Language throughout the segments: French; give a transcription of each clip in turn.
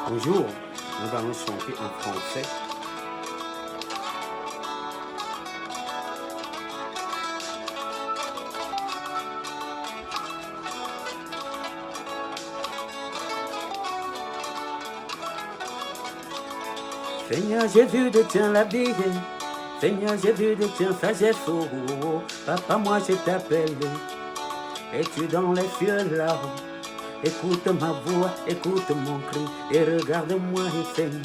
Bonjour, nous allons chanter en français. Seigneur, j'ai vu de tiens la vie. Seigneur, j'ai vu de tiens sagesse. Oh, oh, oh. Papa, moi je t'appelle. Es-tu dans les cieux là? Écoute ma voix, écoute mon cri et regarde-moi, Seigneur.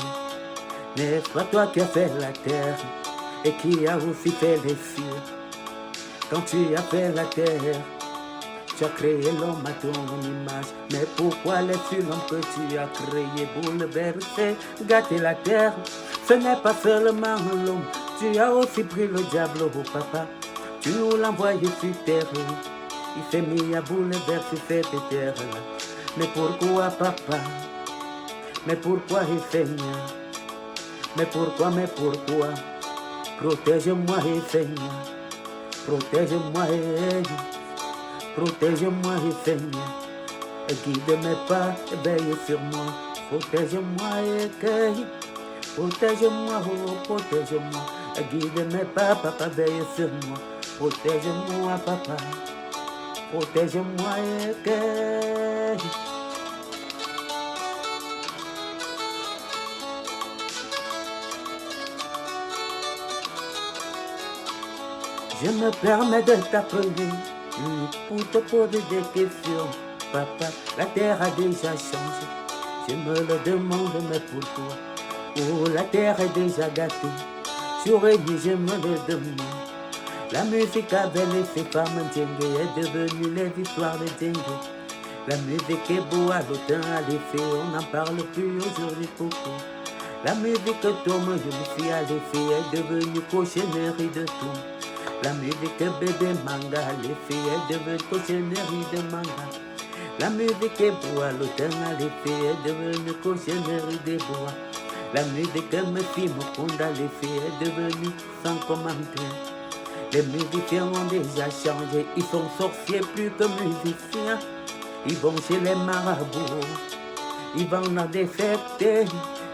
N'est-ce pas toi qui as fait la terre et qui a aussi fait les cieux? Quand tu as fait la terre, tu as créé l'homme à ton image. Mais pourquoi laisses-tu l'homme que tu as créé bouleverser, gâter la terre? Ce n'est pas seulement l'homme, tu as aussi pris le diable, oh papa. Tu nous l'as envoyé sur terre. Il s'est mis à bouleverser cette terre-là. Mais pourquoi, papa? Mais pourquoi, Seigneur? Mais pourquoi? Protège-moi, Seigneur. Protège-moi, protège-moi, Seigneur. Guide mes pas, veille sur moi. Protège-moi, protège-moi, oh, protège-moi. Guide mes pas, papa, veille sur moi. Protège-moi, papa. Protège-moi, Je me permets de t'appeler pour te poser des questions. Papa, la terre a déjà changé. Je me le demande, mais pourquoi? Oh, la terre est déjà gâtée. J'aurais dit, je me le demande. La musique avait laissé femmes dingue est devenue les histoires de dingue. La musique est beau à l'automne, à l'effet, on n'en parle plus aujourd'hui, pourquoi? La musique tombe, je me suis à l'effet, est devenue cauchonnerie de tout. La musique bébé manga, l'effet est devenue cauchonnerie de manga. La musique est beau à l'automne, à l'effet, est devenue cauchonnerie des bois. La musique me film à l'effet, est devenue sans commentaire. Les musiciens ont déjà changé, ils sont sorciers plus que musiciens. Ils vont chez les marabouts, ils vont dans des fêtes,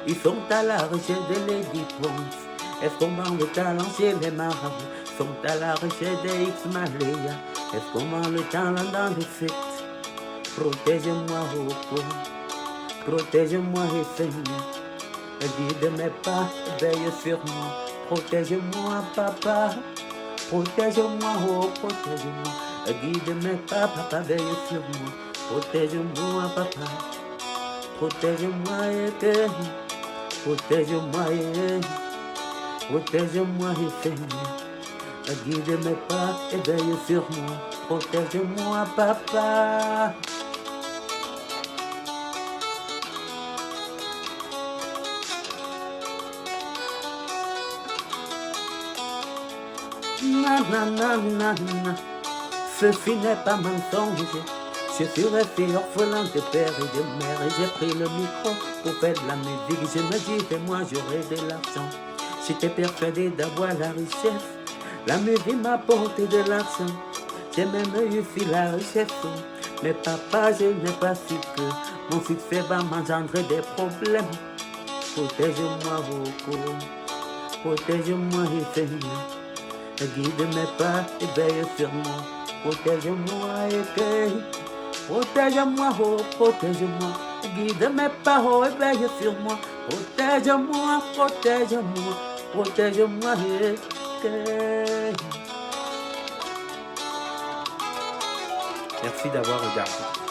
ils sont à la recherche de Lady Prince. Est-ce qu'on vend le talent chez les marabouts? Ils sont à la recherche de X-Malaya. Est-ce qu'on vend le talent dans les fêtes? Protège-moi, oh, protège-moi, Seigneur. Guide mes pas, veille sur moi. Protège-moi, papa. Protège-moi, oh, protège-moi. Guide mes pas, papa, veille sur moi. Protège-moi, papa. Protège-moi, protège-moi, protège-moi, Seigneur. Guide mes pas et veille sur moi. Protège-moi, papa. Nanana, ceci n'est pas mensonge. Je suis resté orphelin de père et de mère et j'ai pris le micro pour faire de la musique. Je me disais, moi j'aurais de l'argent. J'étais persuadé d'avoir la richesse. La musique m'a apporté de l'argent. J'ai même réussi la richesse. Mais papa, je n'ai pas su que mon succès va m'engendrer des problèmes. Protège-moi beaucoup. Protège-moi, Seigneur. Guide mes pas et veille sur moi. Protège-moi, protège-moi, oh, protège-moi. Guide mes pas oh, et veille sur moi. Protège-moi, protège-moi, protège-moi. Merci d'avoir regardé.